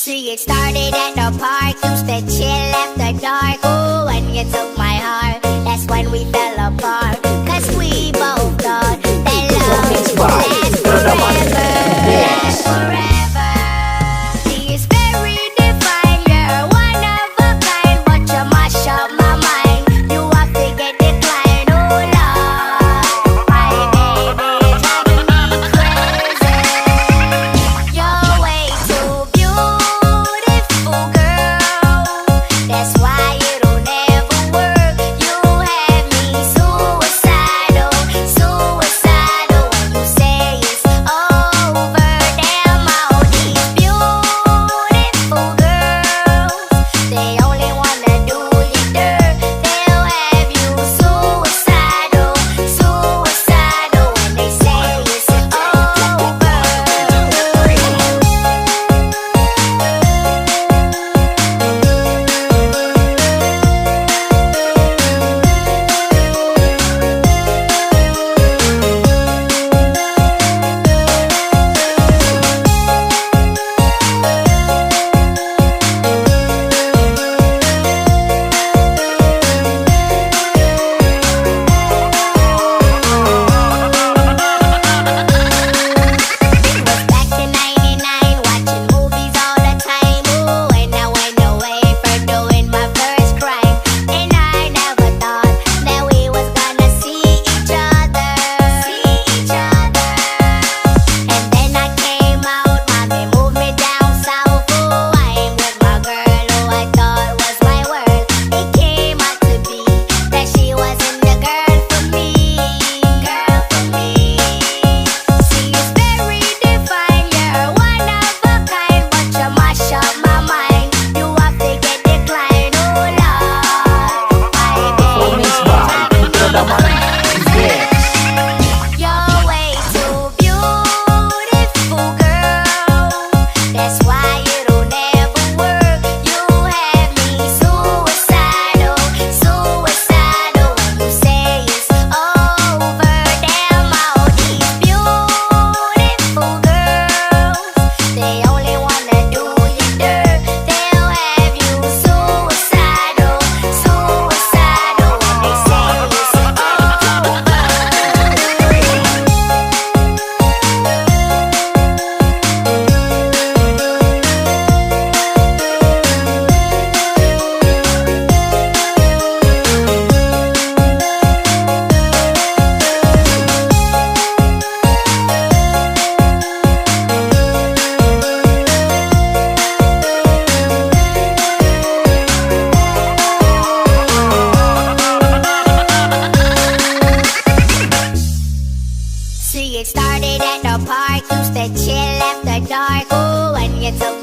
See, it started at the park, used to chill after dark. Ooh, when you took my heart, that's when we fell apart. Cause we both thought that love would last forever. Last forever. See, it's very divine, you're one of a kind, but you mash up my mind. You have to get declined, oh Lord. My baby driving me crazy. You're way too beautiful, girl. That's why it'll never work. You have me suicidal, suicidal. When you say it's over, damn all these beautiful girls, they only wanna do you dirt. They'll have you suicidal, suicidal. When they say it's over. Back to 99, watching movies all the time. Ooh, and I went away for doing my first crime. And I never thought that we was gonna see each other. And then I came out, mommy moved me down south. Ooh, I ain't with my girl who I thought was my world. It came out to be that she wasn't the girl for me. See, it's very divine, you're one of a kind, but you mash up my mind. You have to get declined, oh Lord. My baby driving me crazy. You're way too beautiful, girl. That's why it'll never work. You have me suicidal, suicidal. When you say it's over, damn all these beautiful girls, they only wanna do you dirt. They'll have you suicidal, suicidal. When they say it's over. See, it started at the park, used to chill after dark. Ooh, when you took